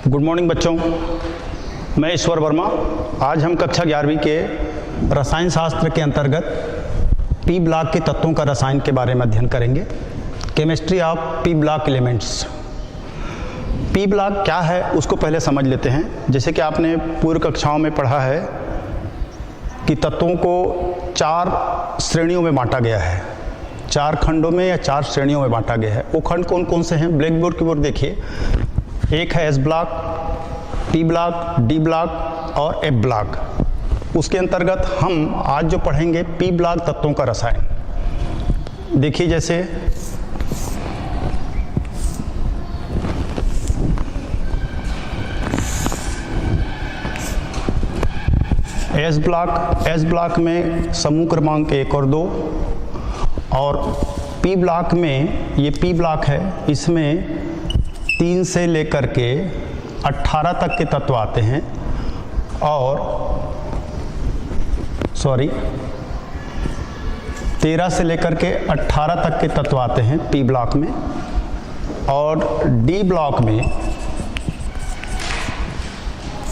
Good morning बच्चों, मैं ईश्वर वर्मा। आज हम कक्षा 11वीं के रसायन शास्त्र के अंतर्गत पी ब्लॉक के तत्वों का रसायन के बारे में अध्ययन करेंगे। Chemistry of P block elements. P block क्या है उसको पहले समझ लेते हैं। जैसे कि आपने पूर्व कक्षाओं में पढ़ा है कि तत्वों को 4 श्रेणियों में बांटा गया है, 4 खंडों में या 4 श्रेणियों में बांटा गया है। वो खंड कौन कौन से हैं? ब्लैक बोर्ड की ओर देखिए। एक है S block, P block, D block और एफ ब्लॉक। उसके अंतर्गत हम आज जो पढ़ेंगे पी ब्लॉक तत्वों का रसायन। देखिए जैसे एस ब्लॉक में समूह क्रमांक 1 और 2, और पी ब्लॉक में, ये पी ब्लॉक है, इसमें 3 से लेकर के 18 तक के तत्व आते हैं। और 13 से लेकर के 18 तक के तत्व आते हैं पी ब्लॉक में। और डी ब्लॉक में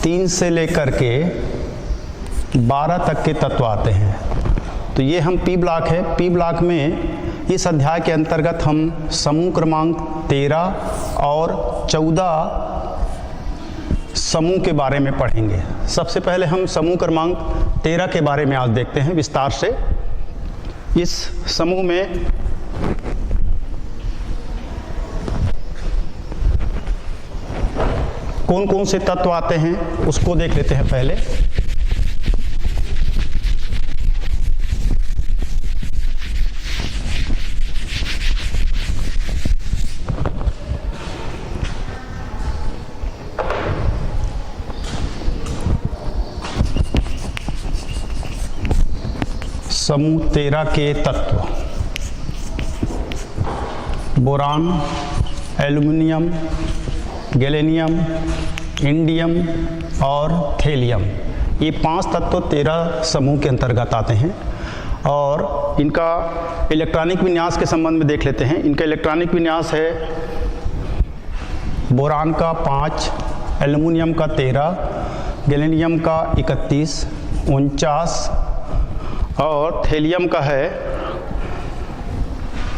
3 से लेकर के 12 तक के तत्व आते हैं। तो ये हम पी ब्लॉक है। पी ब्लॉक में इस अध्याय के अंतर्गत हम समूह क्रमांक 13 और 14 समूह के बारे में पढ़ेंगे। सबसे पहले हम समूह क्रमांक 13 के बारे में आज देखते हैं विस्तार से। इस समूह में कौन कौन से तत्व आते हैं उसको देख लेते हैं पहले। समूह 13 के तत्व: बोरान, एल्युमिनियम, गैलेनियम, इंडियम और थेलियम। ये 5 तत्व 13 समूह के अंतर्गत आते हैं। और इनका इलेक्ट्रॉनिक विन्यास के संबंध में देख लेते हैं। इनका इलेक्ट्रॉनिक विन्यास है बोरान का 5, एल्युमिनियम का 13, गैलेनियम का 31, 49 और थेलियम का है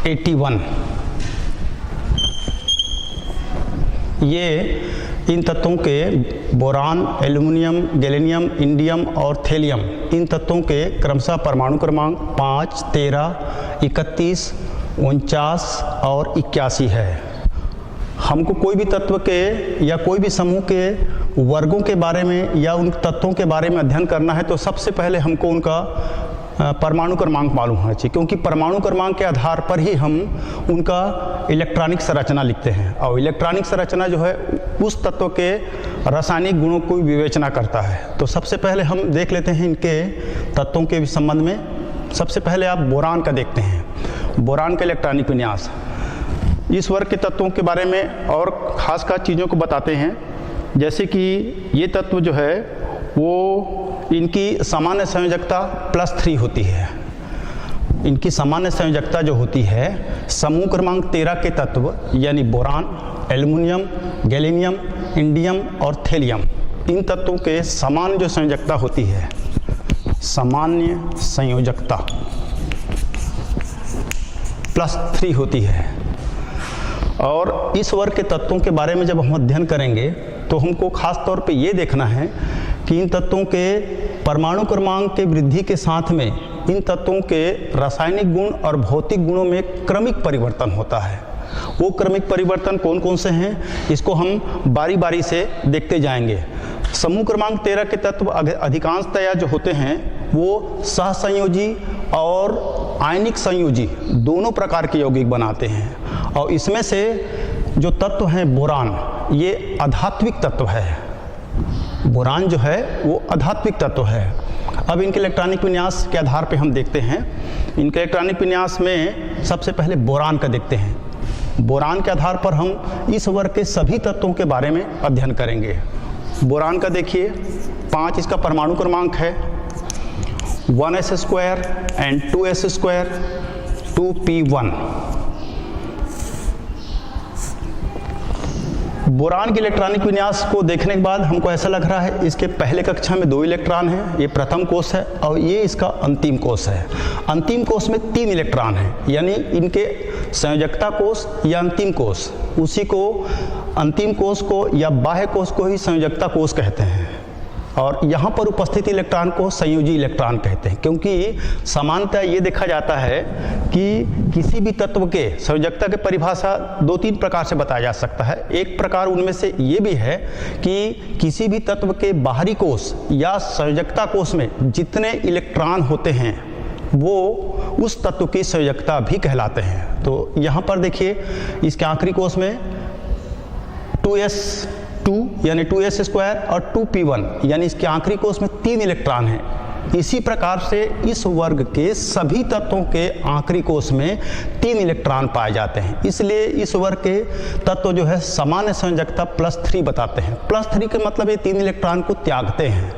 81। ये इन तत्वों के, बोरान, एल्युमिनियम, गैलेनियम, इंडियम और थेलियम, इन तत्वों के क्रमशः परमाणु क्रमांक 5, 13, 31, 49 और 81 है। हमको कोई भी तत्व के या कोई भी समूह के वर्गों के बारे में या उन तत्वों के बारे में अध्ययन करना है तो सबसे पहले हमको उनका परमाणु क्रमांक मालूम होना चाहिए, क्योंकि परमाणु क्रमांक के आधार पर ही हम उनका इलेक्ट्रॉनिक संरचना लिखते हैं। और इलेक्ट्रॉनिक संरचना जो है उस तत्व के रासायनिक गुणों को विवेचना करता है। तो सबसे पहले हम देख लेते हैं इनके तत्वों के संबंध में। सबसे पहले आप बोरान का देखते हैं। बोरान का इलेक्ट्रॉनिक विन्यास इस वर्ग के तत्वों के बारे में और ख़ास चीज़ों को बताते हैं। जैसे कि ये तत्व जो है वो, इनकी सामान्य संयोजकता +3 होती है। इनकी सामान्य संयोजकता जो होती है समूह क्रमांक 13 के तत्व यानी बोरान, एल्युमिनियम, गैलेनियम, इंडियम और थेलियम, इन तत्वों के समान जो संयोजकता होती है, सामान्य संयोजकता +3 होती है। और इस वर्ग के तत्वों के बारे में जब हम अध्ययन करेंगे तो हमको खास तौर पे ये देखना है कि इन तत्वों के परमाणु क्रमांक के वृद्धि के साथ में इन तत्वों के रासायनिक गुण और भौतिक गुणों में क्रमिक परिवर्तन होता है। वो क्रमिक परिवर्तन कौन कौन से हैं इसको हम बारी बारी से देखते जाएंगे। समूह क्रमांक 13 के तत्व अधिकांशतया जो होते हैं वो सहसंयोजी और आयनिक संयोजी दोनों प्रकार के यौगिक बनाते हैं। और इसमें से जो तत्व हैं बोरान, ये आध्यात्मिक तत्व है। बोरान जो है वो आध्यात्मिक तत्व है। अब इनके इलेक्ट्रॉनिक विन्यास के आधार पे हम देखते हैं। इनके इलेक्ट्रॉनिक विन्यास में सबसे पहले बोरान का देखते हैं। बोरान के आधार पर हम इस वर्ग के सभी तत्वों के बारे में अध्ययन करेंगे। बोरान का देखिए 5 इसका परमाणु क्रमांक है, 1s² and 2s², 2p1। Boron के इलेक्ट्रॉनिक विन्यास को देखने के बाद हमको ऐसा लग रहा है इसके पहले कक्षा में 2 इलेक्ट्रॉन हैं, ये प्रथम कोष है और ये इसका अंतिम कोष है। अंतिम कोष में 3 इलेक्ट्रॉन हैं, यानी इनके संयोजकता कोष या अंतिम कोष, उसी को अंतिम कोष को या बाह्य कोष को ही संयोजकता कोष कहते हैं। और यहाँ पर उपस्थित इलेक्ट्रॉन को संयोजी इलेक्ट्रॉन कहते हैं, क्योंकि सामान्यतः ये देखा जाता है कि किसी भी तत्व के संयोजकता की परिभाषा 2-3 प्रकार से बताया जा सकता है। एक प्रकार उनमें से ये भी है कि किसी भी तत्व के बाहरी कोष या संयोजकता कोष में जितने इलेक्ट्रॉन होते हैं वो उस तत्व की संयोजकता भी कहलाते हैं। तो यहाँ पर देखिए इसके आखिरी कोष में 2s2 यानी 2s² और 2p1 यानी इसके आखिरी कोष में 3 इलेक्ट्रॉन हैं। इसी प्रकार से इस वर्ग के सभी तत्वों के आखिरी कोष में 3 इलेक्ट्रॉन पाए जाते हैं। इसलिए इस वर्ग के तत्व जो है सामान्य संयोजकता +3 बताते हैं। +3 का मतलब ये 3 इलेक्ट्रॉन को त्यागते हैं।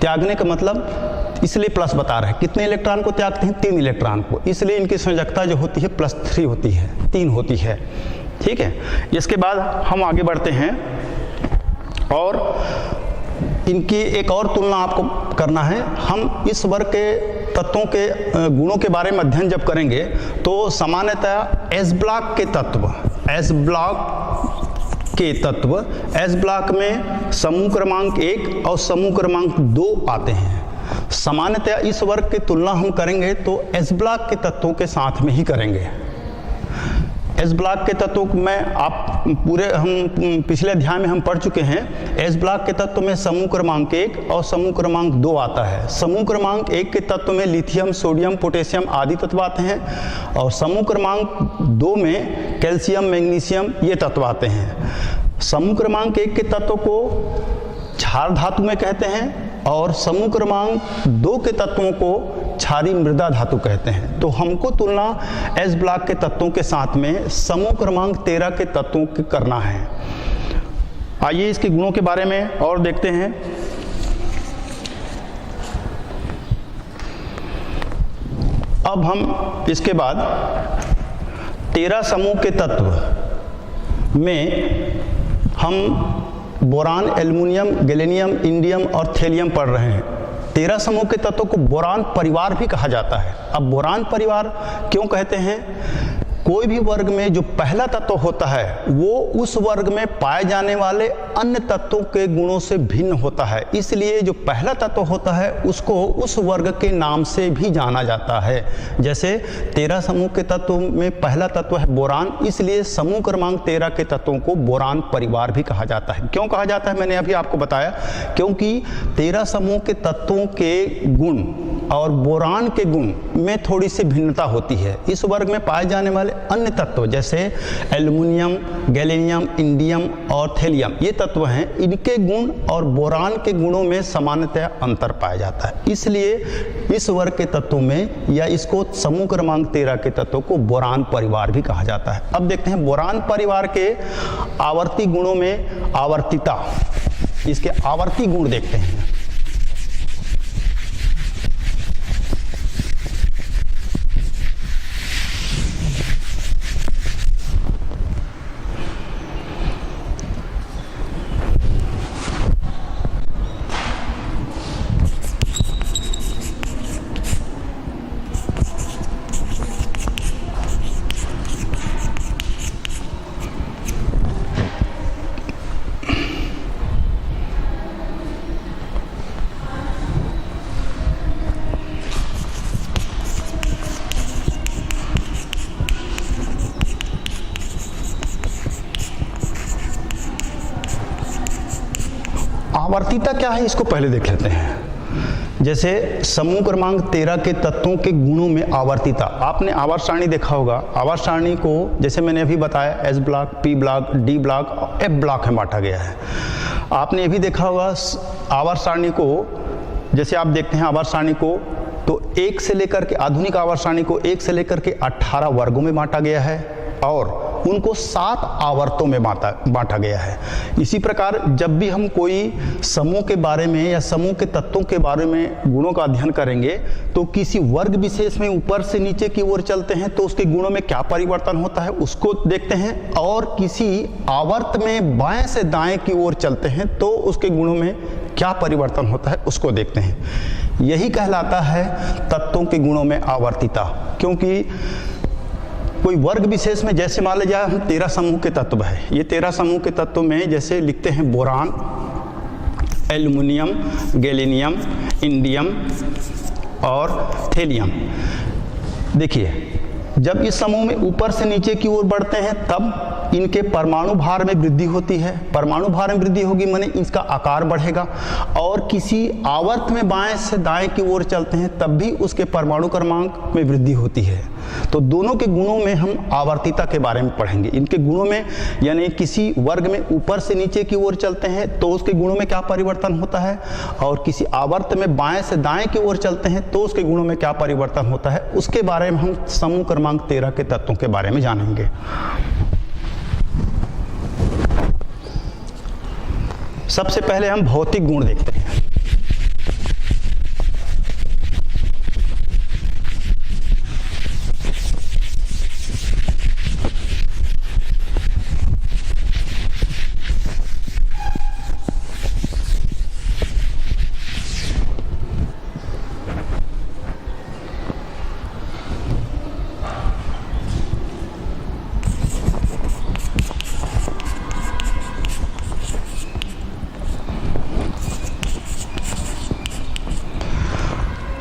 त्यागने का मतलब इसलिए प्लस बता रहे हैं, कितने इलेक्ट्रॉन को त्यागते हैं? 3 इलेक्ट्रॉन को। इसलिए इनकी संयोजकता जो होती है +3 होती है, 3 होती है। ठीक है, इसके बाद हम आगे बढ़ते हैं और इनकी एक और तुलना आपको करना है। हम इस वर्ग के तत्वों के गुणों के बारे में अध्ययन जब करेंगे तो सामान्यतः एस ब्लॉक के तत्व, एस ब्लॉक में समूह क्रमांक 1 और समूह क्रमांक 2 आते हैं। सामान्यतः इस वर्ग की तुलना हम करेंगे तो एस ब्लॉक के तत्वों के साथ में ही करेंगे। एस ब्लॉक के तत्वों में आप हम पिछले अध्याय में हम पढ़ चुके हैं। एस ब्लॉक के तत्व में समूह क्रमांक 1 और समूह क्रमांक 2 आता है। समूह क्रमांक 1 के तत्व में लिथियम, सोडियम, पोटेशियम आदि तत्व आते हैं और समूह क्रमांक 2 में कैल्शियम, मैग्नीशियम ये तत्व आते हैं। समूह क्रमांक 1 के तत्व को क्षार धातु में कहते हैं और समूह क्रमांक 2 के तत्वों को क्षारीय मृदा धातु कहते हैं। तो हमको तुलना एस ब्लॉक के तत्वों के साथ में समूह क्रमांक 13 के तत्वों की करना है। आइए इसके गुणों के बारे में और देखते हैं। अब हम इसके बाद 13 समूह के तत्व में हम बोरान, एल्युमिनियम, गैलेनियम, इंडियम और थेलियम पढ़ रहे हैं। 13 समूह के तत्वों को बोरान परिवार भी कहा जाता है। अब बोरान परिवार क्यों कहते हैं? कोई भी वर्ग में जो पहला तत्व होता है वो उस वर्ग में पाए जाने वाले अन्य तत्वों के गुणों से भिन्न होता है, इसलिए जो पहला तत्व होता है उसको उस वर्ग के नाम से भी जाना जाता है। जैसे 13 समूह के तत्व में पहला तत्व है बोरान, इसलिए समूह क्रमांक 13 के तत्वों को बोरान परिवार भी कहा जाता है। क्यों कहा जाता है मैंने अभी आपको बताया, क्योंकि 13 समूह के तत्वों के गुण और बोरान के गुण में थोड़ी सी भिन्नता होती है। इस वर्ग में पाए जाने वाले अन्य तत्व जैसे एल्युमिनियम, गैलेनियम, इंडियम और थेलियम ये तत्व हैं, इनके गुण और बोरान के गुणों में सामान्यतः अंतर पाया जाता है। इसलिए इस वर्ग के तत्वों में या इसको समूह क्रमांक 13 के तत्वों को बोरान परिवार भी कहा जाता है। अब देखते हैं बोरान परिवार के आवर्ती गुणों में आवर्तिता, इसके आवर्ती गुण देखते हैं। आवर्तिता क्या है इसको पहले देख लेते हैं। जैसे समूह क्रमांक 13 के तत्वों के गुणों में आवर्तिता, आपने आवर्त सारणी देखा होगा। आवर्त सारणी को जैसे मैंने अभी बताया S block, P block, D block और एफ ब्लॉक में बांटा गया है। आपने ये भी देखा होगा आवर्त सारणी को, जैसे आप देखते हैं आवर्त सारणी को तो 1 से लेकर के आधुनिक आवर्त सारणी को 1 से लेकर के 18 वर्गों में बांटा गया है और उनको 7 आवर्तों में बांटा गया है। इसी प्रकार जब भी हम कोई समूह के बारे में या समूह के तत्वों के बारे में गुणों का अध्ययन करेंगे तो किसी वर्ग विशेष में ऊपर से नीचे की ओर चलते हैं तो उसके गुणों में क्या परिवर्तन होता है उसको देखते हैं, और किसी आवर्त में बाएं से दाएं की ओर चलते हैं तो उसके गुणों में क्या परिवर्तन होता है उसको देखते हैं। यही कहलाता है तत्वों के गुणों में आवर्तिता। क्योंकि कोई वर्ग विशेष में जैसे मान लीजिए हम 13 समूह के तत्व है, ये 13 समूह के तत्व में जैसे लिखते हैं बोरान, एल्युमिनियम, गैलीनियम, इंडियम और थेलियम। देखिए जब इस समूह में ऊपर से नीचे की ओर बढ़ते हैं तब इनके परमाणु भार में वृद्धि होती है। परमाणु भार में वृद्धि होगी माने इसका आकार बढ़ेगा, और किसी आवर्त में बाएं से दाएं की ओर चलते हैं तब भी उसके परमाणु क्रमांक में वृद्धि होती है। तो दोनों के गुणों में हम आवर्तिता के बारे में पढ़ेंगे। इनके गुणों में यानी किसी वर्ग में ऊपर से नीचे की ओर चलते हैं तो उसके गुणों में क्या परिवर्तन होता है, और किसी आवर्त में बाएं से दाएं की ओर चलते हैं तो उसके गुणों में क्या परिवर्तन होता है, उसके बारे में हम समूह क्रमांक 13 के तत्वों के बारे में जानेंगे। सबसे पहले हम भौतिक गुण देखते हैं।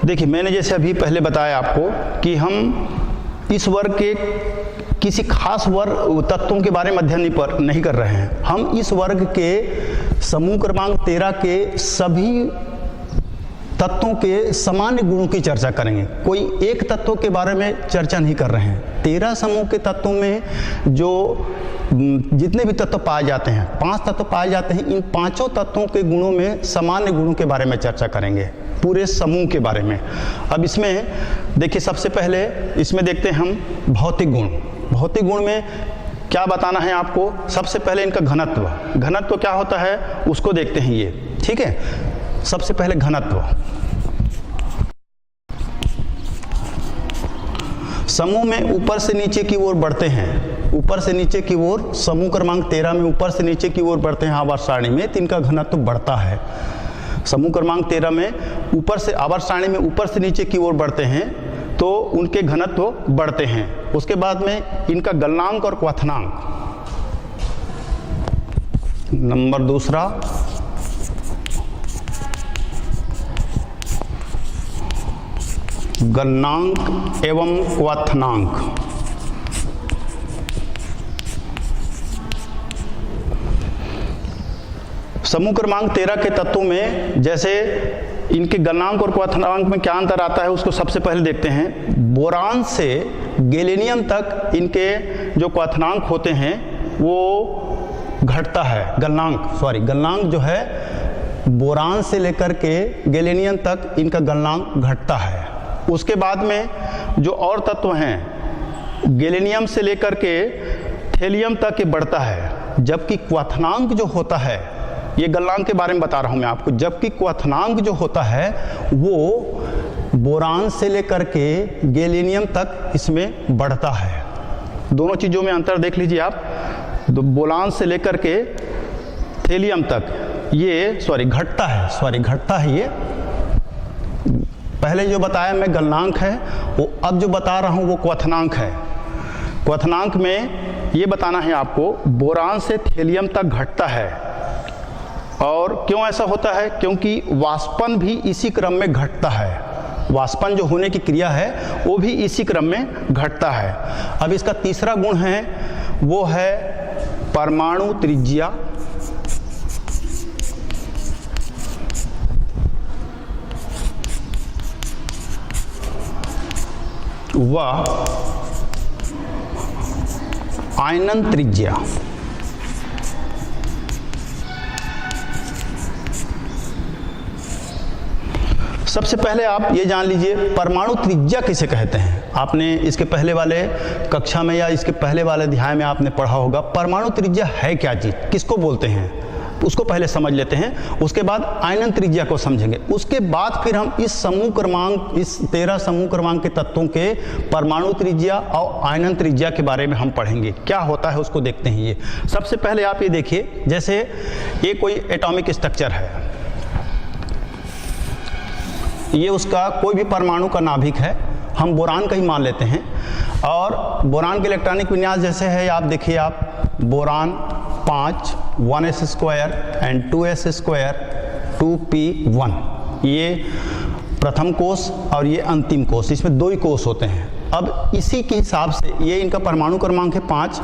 देखिए मैंने जैसे अभी पहले बताया आपको कि हम इस वर्ग के किसी खास वर्ग तत्वों के बारे में अध्ययन नहीं कर रहे हैं। हम इस वर्ग के समूह क्रमांक 13 के सभी तत्वों के सामान्य गुणों की चर्चा करेंगे। कोई एक तत्व के बारे में चर्चा नहीं कर रहे हैं। 13 समूह के तत्वों में जो जितने भी तत्व पाए जाते हैं, 5 तत्व पाए जाते हैं, इन 5 तत्वों के गुणों में सामान्य गुणों के बारे में चर्चा करेंगे, पूरे समूह के बारे में। अब इसमें देखिए सबसे पहले इसमें देखते हैं हम भौतिक गुण। भौतिक गुण में क्या बताना है आपको, सबसे पहले इनका घनत्व। घनत्व क्या होता है उसको देखते हैं ये, ठीक है। सबसे पहले घनत्व। समूह में ऊपर से नीचे की ओर बढ़ते हैं, ऊपर से नीचे की ओर समूह क्रमांक 13 में ऊपर से नीचे की ओर बढ़ते हैं आवर्त सारणी में, तो इनका घनत्व बढ़ता है। समूह क्रमांक 13 में ऊपर से आवर्त सारणी में ऊपर से नीचे की ओर बढ़ते हैं तो उनके घनत्व बढ़ते हैं। उसके बाद में इनका गलनांक और क्वथनांक। नंबर दूसरा गलनांक एवं क्वथनांक। समूह क्रमांक 13 के तत्वों में जैसे इनके गलनांक और क्वथनांक में क्या अंतर आता है उसको सबसे पहले देखते हैं। बोरान से गैलीनियम तक इनके जो क्वथनांक होते हैं वो घटता है। गलनांक जो है बोरान से लेकर के गैलीनियम तक इनका गलनांक घटता है। उसके बाद में जो और तत्व हैं गैलीनियम से लेकर के थेलियम तक ये बढ़ता है, जबकि क्वथनांक जो होता है, ये गलनांक के बारे में बता रहा हूं मैं आपको, जबकि क्वथनांक जो होता है वो बोरान से लेकर के गैलीनियम तक इसमें बढ़ता है। दोनों चीज़ों में अंतर देख लीजिए आप। बोरान से लेकर के थेलियम तक ये घटता है ये। पहले जो बताया मैं गलनांक है, वो अब जो बता रहा हूँ वो क्वथनांक है। क्वथनांक में ये बताना है आपको बोरान से थेलियम तक घटता है। और क्यों ऐसा होता है, क्योंकि वाष्पन भी इसी क्रम में घटता है। वाष्पन जो होने की क्रिया है वो भी इसी क्रम में घटता है। अब इसका तीसरा गुण है वो है परमाणु त्रिज्या। व आयनन त्रिज्या। सबसे पहले आप ये जान लीजिए परमाणु त्रिज्या किसे कहते हैं। आपने इसके पहले वाले कक्षा में या इसके पहले वाले अध्याय में आपने पढ़ा होगा परमाणु त्रिज्या है क्या चीज़, किसको बोलते हैं, उसको पहले समझ लेते हैं। उसके बाद आयनन त्रिज्या को समझेंगे। उसके बाद फिर हम इस समूह क्रमांक, इस 13 समूह क्रमांक के तत्वों के परमाणु त्रिज्या और आयनन त्रिज्या के बारे में हम पढ़ेंगे, क्या होता है उसको देखते हैं। ये सबसे पहले आप ये देखिए, जैसे ये कोई एटॉमिक स्ट्रक्चर है, ये उसका कोई भी परमाणु का नाभिक है, हम बोरान का ही मान लेते हैं। और बोरान के इलेक्ट्रॉनिक विन्यास जैसे है, आप देखिए, आप boron 5 1s² and 2s² 2p1, ये प्रथम कोष और ये अंतिम कोष, इसमें 2 ही कोष होते हैं। अब इसी के हिसाब से ये इनका परमाणु क्रमांक है 5।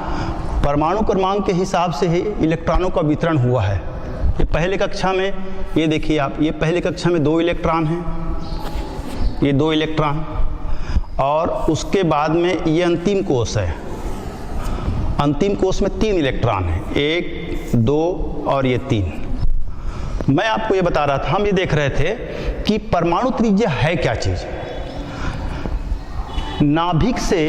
परमाणु क्रमांक के हिसाब से ही इलेक्ट्रॉनों का वितरण हुआ है। ये पहले कक्षा में, ये देखिए आप, ये पहले कक्षा में 2 इलेक्ट्रॉन हैं, ये 2 इलेक्ट्रॉन, और उसके बाद में ये अंतिम कोष है। अंतिम कोष में 3 इलेक्ट्रॉन हैं, 1 2 और ये 3। मैं आपको ये बता रहा था, हम ये देख रहे थे कि परमाणु त्रिज्या है क्या चीज़। नाभिक से,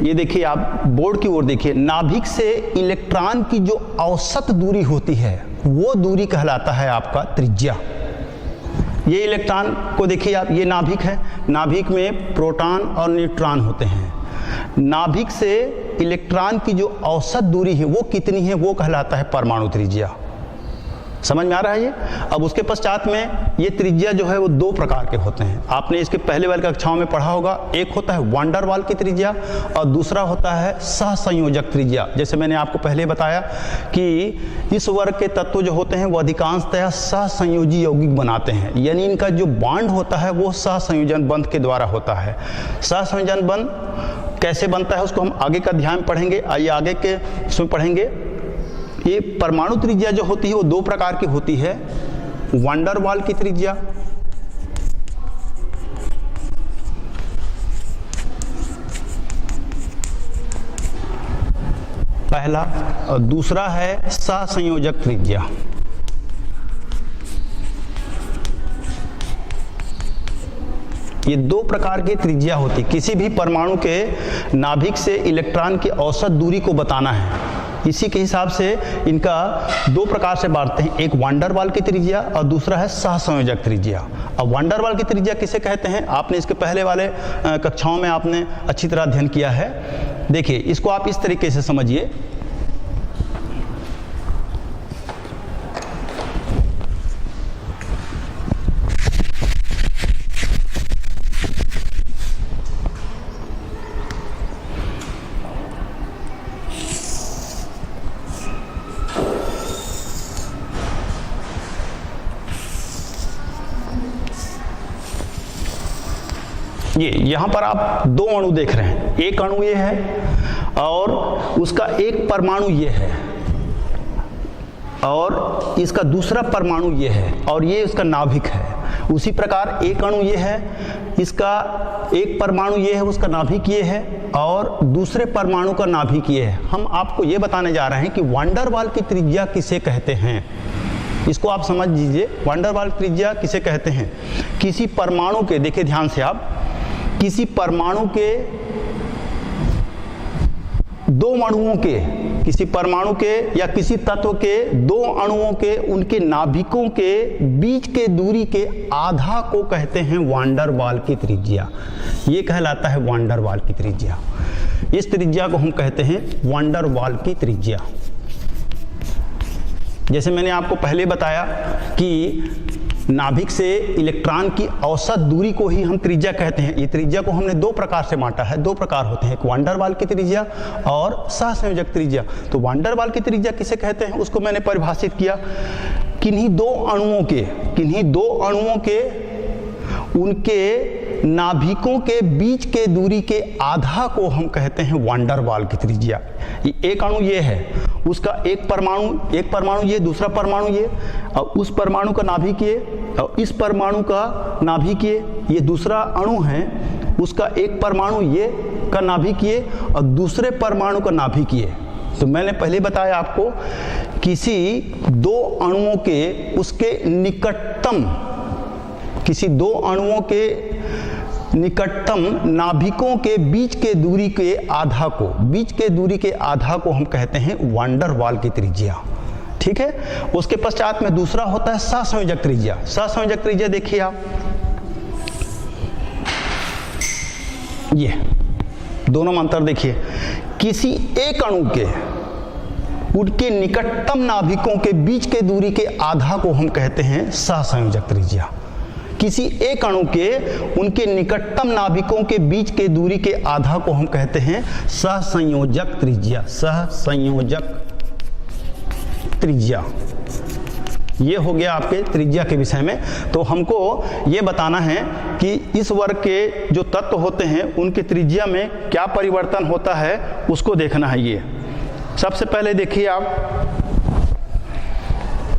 ये देखिए आप बोर्ड की ओर देखिए, नाभिक से इलेक्ट्रॉन की जो औसत दूरी होती है वो दूरी कहलाता है आपका त्रिज्या। ये इलेक्ट्रॉन को देखिए आप, ये नाभिक है, नाभिक में प्रोटॉन और न्यूट्रॉन होते हैं। नाभिक से इलेक्ट्रॉन की जो औसत दूरी है वो कितनी है, वो कहलाता है परमाणु त्रिज्या। समझ में आ रहा है ये। अब उसके पश्चात में ये त्रिज्या जो है वो 2 प्रकार के होते हैं। आपने इसके पहले वाली कक्षाओं में पढ़ा होगा, एक होता है वान डेर वाल की त्रिज्या और दूसरा होता है सहसंयोजक त्रिज्या। जैसे मैंने आपको पहले बताया कि इस वर्ग के तत्व जो होते हैं वो अधिकांशतः सहसंयोजी यौगिक बनाते हैं, यानी इनका जो बॉन्ड होता है वो सहसंयोजन बंध के द्वारा होता है। सहसंयोजन बंध कैसे बनता है उसको हम आगे का अध्याय में पढ़ेंगे। आइए आगे के उसमें पढ़ेंगे। ये परमाणु त्रिज्या जो होती है वो 2 प्रकार की होती है, वान डेर वाल की त्रिज्या पहला, और दूसरा है सहसंयोजक त्रिज्या। ये 2 प्रकार की त्रिज्या होती है। किसी भी परमाणु के नाभिक से इलेक्ट्रॉन की औसत दूरी को बताना है, इसी के हिसाब से इनका 2 प्रकार से बांटते हैं, एक वान डेर वाल की त्रिज्या और दूसरा है सहसंयोजक त्रिज्या। अब वान डेर वाल की त्रिज्या किसे कहते हैं, आपने इसके पहले वाले कक्षाओं में आपने अच्छी तरह अध्ययन किया है। देखिए इसको आप इस तरीके से समझिए, ये यहाँ पर आप 2 अणु देख रहे हैं, एक अणु ये है और उसका एक परमाणु ये है, और इसका दूसरा परमाणु ये है, और ये उसका नाभिक है। उसी प्रकार एक अणु ये है, इसका एक परमाणु ये है, उसका नाभिक ये है, और दूसरे परमाणु का नाभिक ये है। हम आपको ये बताने जा रहे हैं कि वान डेर वाल की त्रिज्या किसे कहते हैं, इसको आप समझ लीजिए। वान डेर वाल त्रिज्या किसे कहते हैं, किसी परमाणु के, देखिए ध्यान से आप, किसी परमाणु के 2 अणुओं के, किसी परमाणु के या किसी तत्व के 2 अणुओं के, उनके नाभिकों के बीच के दूरी के आधा को कहते हैं वान डेर वाल की त्रिज्या। ये कहलाता है वान डेर वाल की त्रिज्या। इस त्रिज्या को हम कहते हैं वान डेर वाल की त्रिज्या। जैसे मैंने आपको पहले बताया कि नाभिक से इलेक्ट्रॉन की औसत दूरी को ही हम त्रिज्या कहते हैं। ये त्रिज्या को हमने 2 प्रकार से बांटा है, 2 प्रकार होते हैं, एक वान डेर वाल की त्रिज्या और सहसंयोजक त्रिज्या। तो वान डेर वाल की त्रिज्या किसे कहते हैं उसको मैंने परिभाषित किया, किन्हीं 2 अणुओं के उनके नाभिकों के बीच के दूरी के आधा को हम कहते हैं वान डेर वाल की त्रिज्या। एक अणु ये है, उसका एक परमाणु ये, दूसरा परमाणु ये, और उस परमाणु का नाभिक ये, और इस परमाणु का नाभिक ये दूसरा अणु है, उसका एक परमाणु ये का नाभिक ये और दूसरे परमाणु का नाभिक ये। तो मैंने पहले बताया आपको, किसी 2 अणुओं के उसके निकटतम किसी दो अणुओं के निकटतम नाभिकों के बीच के दूरी के आधा को हम कहते हैं वांडर वाल की त्रिज्या। ठीक है, उसके पश्चात में दूसरा होता है सहसंयोजक त्रिज्या। सहसंयोजक त्रिज्या देखिए आप, ये दोनों में अंतर देखिए, किसी एक अणु के उनके निकटतम नाभिकों के बीच के दूरी के आधा को हम कहते हैं सहसंयोजक त्रिज्या। किसी एक अणु के उनके निकटतम नाभिकों के बीच के दूरी के आधा को हम कहते हैं सहसंयोजक त्रिज्या। सहसंयोजक त्रिज्या, ये हो गया आपके त्रिज्या के विषय में। तो हमको ये बताना है कि इस वर्ग के जो तत्व होते हैं उनकी त्रिज्या में क्या परिवर्तन होता है, उसको देखना है। ये सबसे पहले देखिए आप,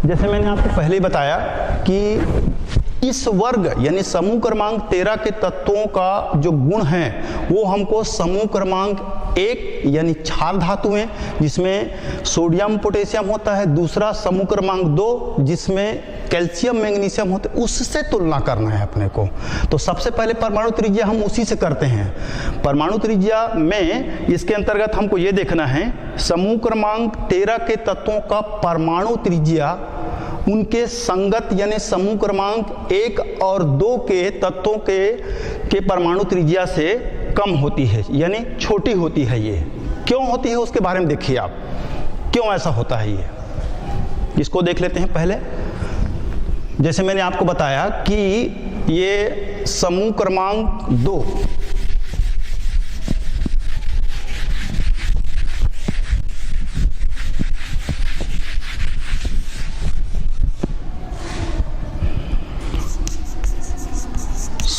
जैसे मैंने आपको पहले ही बताया कि इस वर्ग यानी समूह क्रमांक 13 के तत्वों का जो गुण है वो हमको समूह क्रमांक 1 यानी क्षार धातुएं जिसमें सोडियम पोटेशियम होता है, दूसरा समूह क्रमांक 2 जिसमें कैल्शियम मैग्नीशियम होते हैं, उससे तुलना करना है अपने को। तो सबसे पहले परमाणु त्रिज्या हम उसी से करते हैं। परमाणु त्रिज्या में इसके अंतर्गत हमको ये देखना है समूह क्रमांक 13 के तत्वों का परमाणु त्रिज्या उनके संगत यानी समूह क्रमांक 1 और 2 के तत्वों के परमाणु त्रिज्या से कम होती है, यानी छोटी होती है। ये क्यों होती है उसके बारे में देखिए आप, क्यों ऐसा होता है ये, इसको देख लेते हैं पहले। जैसे मैंने आपको बताया कि ये समूह क्रमांक 2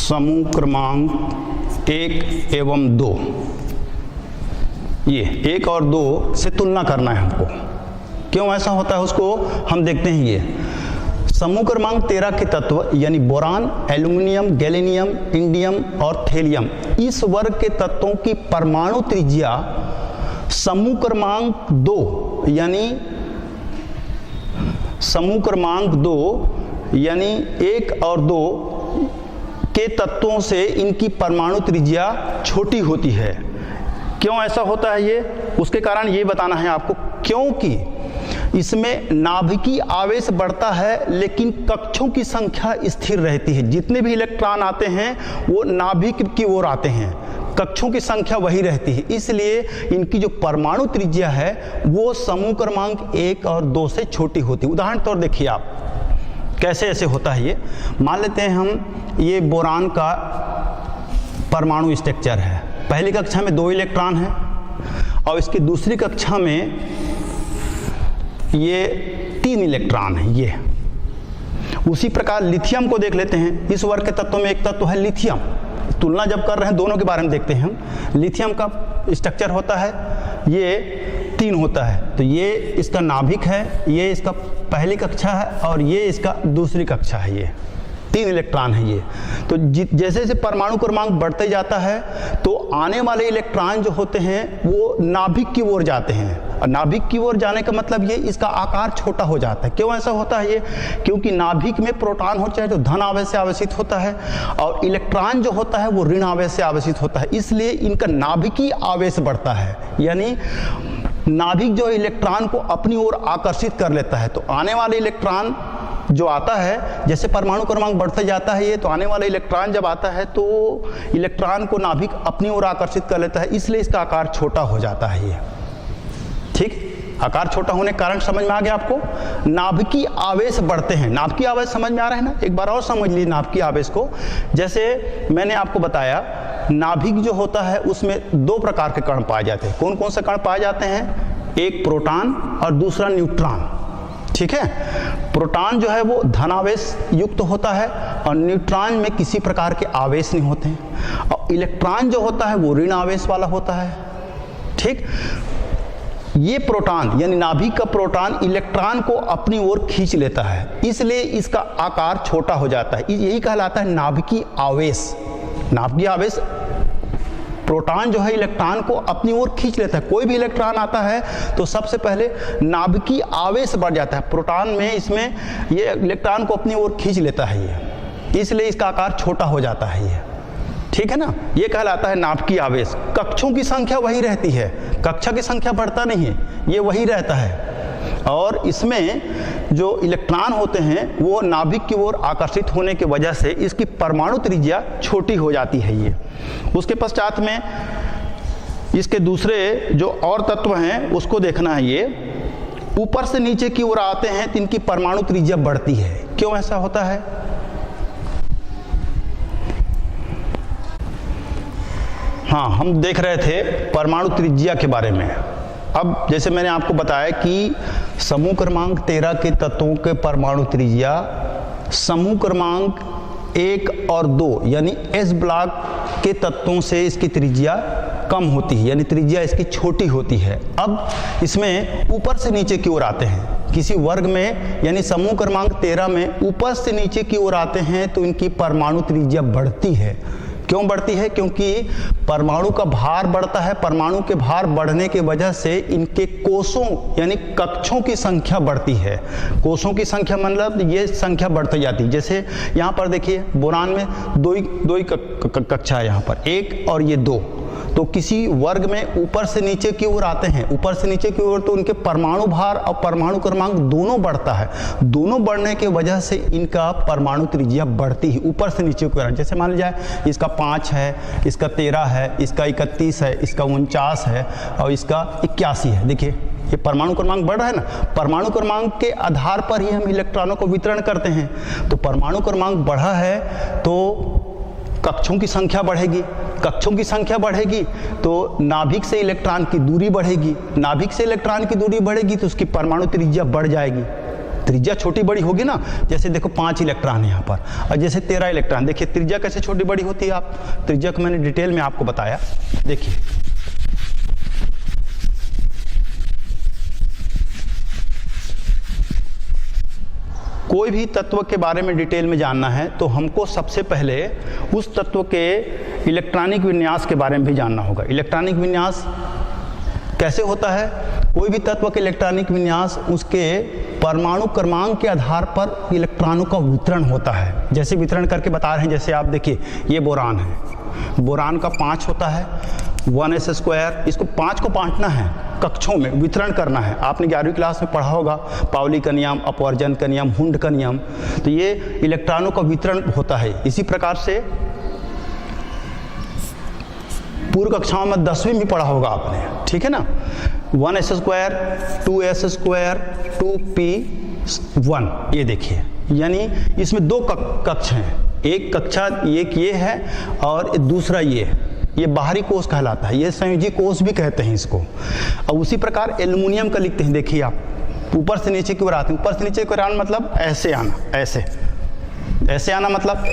समूह क्रमांक 1 एवं 2, ये 1 और 2 से तुलना करना है हमको। क्यों ऐसा होता है उसको हम देखते हैं। ये समूह क्रमांक 13 के तत्व यानी बोरान, एल्यूमिनियम, गैलेनियम, इंडियम और थेलियम, इस वर्ग के तत्वों की परमाणु त्रिज्या समूह क्रमांक 2 यानी 1 और 2 के तत्वों से इनकी परमाणु त्रिज्या छोटी होती है। क्यों ऐसा होता है ये, उसके कारण ये बताना है आपको। क्योंकि इसमें नाभिकीय आवेश बढ़ता है लेकिन कक्षों की संख्या स्थिर रहती है। जितने भी इलेक्ट्रॉन आते हैं वो नाभिक की ओर आते हैं, कक्षों की संख्या वही रहती है, इसलिए इनकी जो परमाणु त्रिज्या है वो समूह क्रमांक 1 और 2 से छोटी होती है। उदाहरण तौर देखिए आप कैसे ऐसे होता है ये। मान लेते हैं हम ये बोरान का परमाणु स्ट्रक्चर है। पहली कक्षा में 2 इलेक्ट्रॉन हैं और इसकी दूसरी कक्षा में ये 3 इलेक्ट्रॉन हैं। ये उसी प्रकार लिथियम को देख लेते हैं। इस वर्ग के तत्वों में एक तत्व है लिथियम। तुलना जब कर रहे हैं दोनों के बारे में देखते हैं हम। लिथियम का स्ट्रक्चर होता है ये 3 होता है, तो ये इसका नाभिक है, ये इसका पहली कक्षा है और ये इसका दूसरी कक्षा है। ये 3 इलेक्ट्रॉन है ये। तो जैसे जैसे परमाणु क्रमांक बढ़ते जाता है तो आने वाले इलेक्ट्रॉन जो होते हैं वो नाभिक की ओर जाते हैं, और नाभिक की ओर जाने का मतलब ये इसका आकार छोटा हो जाता है। क्यों ऐसा होता है ये, क्योंकि नाभिक में प्रोटॉन होता है जो धन आवेश से आवेशित होता है और इलेक्ट्रॉन जो होता है वो ऋण आवेश से आवेशित होता है, इसलिए इनका नाभिकीय आवेश बढ़ता है। यानी नाभिक जो इलेक्ट्रॉन को अपनी ओर आकर्षित कर लेता है। तो आने वाले इलेक्ट्रॉन जो आता है, जैसे परमाणु क्रमांक बढ़ते जाता है ये, तो आने वाला इलेक्ट्रॉन जब आता है तो इलेक्ट्रॉन को नाभिक अपनी ओर आकर्षित कर लेता है, इसलिए इसका आकार छोटा हो जाता है ये। ठीक, आकार छोटा होने के कारण समझ में आ गया आपको। नाभिकीय आवेश बढ़ते हैं। नाभिकीय आवेश समझ में आ रहा है ना, एक बार और समझ लीजिए नाभिकीय आवेश को। जैसे मैंने आपको बताया नाभिक जो होता है उसमें 2 प्रकार के कण पाए जाते हैं। कौन कौन से कण पाए जाते हैं, एक प्रोटॉन और दूसरा न्यूट्रॉन। ठीक है, प्रोटॉन जो है वो धनावेश युक्त होता है और न्यूट्रॉन में किसी प्रकार के आवेश नहीं होते हैं, और इलेक्ट्रॉन जो होता है वो ऋण आवेश वाला होता है। ठीक, ये प्रोटॉन यानी नाभिक का प्रोटॉन इलेक्ट्रॉन को अपनी ओर खींच लेता है, इसलिए इसका आकार छोटा हो जाता है। यही कहलाता है नाभिकीय आवेश। नाभिकीय आवेश, प्रोटॉन जो है इलेक्ट्रॉन को अपनी ओर खींच लेता है। कोई भी इलेक्ट्रॉन आता है तो सबसे पहले नाभिकीय आवेश बढ़ जाता है प्रोटॉन में, इसमें ये इलेक्ट्रॉन को अपनी ओर खींच लेता है ये। इसलिए इसका आकार छोटा हो जाता है ये, ठीक है ना। ये कहलाता है नाभिकीय आवेश। कक्षों की संख्या वही रहती है, कक्षा की संख्या बढ़ता नहीं है, ये वही रहता है। और इसमें जो इलेक्ट्रॉन होते हैं वो नाभिक की ओर आकर्षित होने की वजह से इसकी परमाणु त्रिज्या छोटी हो जाती है ये। उसके पश्चात में इसके दूसरे जो और तत्व हैं उसको देखना है। ये ऊपर से नीचे की ओर आते हैं तो इनकी परमाणु त्रिज्या बढ़ती है। क्यों ऐसा होता है? हाँ, हम देख रहे थे परमाणु त्रिज्या के बारे में। अब जैसे मैंने आपको बताया कि समूह क्रमांक 13 के तत्वों के परमाणु त्रिज्या समूह क्रमांक 1 और 2 यानी एस ब्लॉक के तत्वों से इसकी त्रिज्या कम होती है, यानी त्रिज्या इसकी छोटी होती है। अब इसमें ऊपर से नीचे की ओर आते हैं, किसी वर्ग में यानी समूह क्रमांक 13 में ऊपर से नीचे की ओर आते हैं तो इनकी परमाणु त्रिज्या बढ़ती है। क्यों बढ़ती है? क्योंकि परमाणु का भार बढ़ता है। परमाणु के भार बढ़ने की वजह से इनके कोषों यानी कक्षों की संख्या बढ़ती है। कोषों की संख्या मतलब ये संख्या बढ़ती जाती है। जैसे यहाँ पर देखिए बोरान में दो ही कक्षा है, यहाँ पर 1 और ये 2। तो किसी वर्ग में ऊपर से नीचे की ओर आते हैं, ऊपर से नीचे की ओर तो उनके परमाणु भार और परमाणु क्रमांक दोनों बढ़ता है। दोनों बढ़ने की वजह से इनका परमाणु त्रिज्या बढ़ती है ऊपर से नीचे की ओर। जैसे मान लिया इसका 5 है, इसका 13 है, इसका 31 है, इसका 49 है और इसका 81 है। देखिए ये परमाणु क्रमांक बढ़ रहा है ना। परमाणु क्रमांक के आधार पर ही हम इलेक्ट्रॉनों को वितरण करते हैं। तो परमाणु क्रमांक बढ़ा है तो कक्षों की संख्या बढ़ेगी, कक्षों की संख्या बढ़ेगी तो नाभिक से इलेक्ट्रॉन की दूरी बढ़ेगी, नाभिक से इलेक्ट्रॉन की दूरी बढ़ेगी तो उसकी परमाणु त्रिज्या बढ़ जाएगी। त्रिज्या छोटी बड़ी होगी ना। जैसे देखो 5 इलेक्ट्रॉन है यहाँ पर और जैसे 13 इलेक्ट्रॉन, देखिए त्रिज्या कैसे छोटी बड़ी होती है। आप त्रिज्या को मैंने डिटेल में आपको बताया। देखिए कोई भी तत्व के बारे में डिटेल में जानना है तो हमको सबसे पहले उस तत्व के इलेक्ट्रॉनिक विन्यास के बारे में भी जानना होगा। इलेक्ट्रॉनिक विन्यास कैसे होता है? कोई भी तत्व के इलेक्ट्रॉनिक विन्यास उसके परमाणु क्रमांक के आधार पर इलेक्ट्रॉनों का वितरण होता है। जैसे वितरण करके बता रहे हैं, जैसे आप देखिए ये बोरान है, बोरान का 5 होता है 1s²। इसको 5 को बांटना है, कक्षों में वितरण करना है। आपने 11वीं क्लास में पढ़ा होगा पाउली का नियम, अपवर्जन का नियम, हुंड का नियम। तो ये इलेक्ट्रॉनों का वितरण होता है। इसी प्रकार से पूर्व कक्षाओं में 10वीं में पढ़ा होगा आपने, ठीक है ना। 1s², 2s², 2p1। ये देखिए यानी इसमें 2 कक्ष हैं। एक कक्षा एक ये है और दूसरा ये है। ये बाहरी कोष कहलाता है, ये संयोजी कोष भी कहते हैं इसको। और उसी प्रकार एल्युमिनियम का लिखते हैं। देखिए आप ऊपर से नीचे की ओर आते हैं। ऊपर से नीचे की ओर आना मतलब ऐसे आना, ऐसे आना मतलब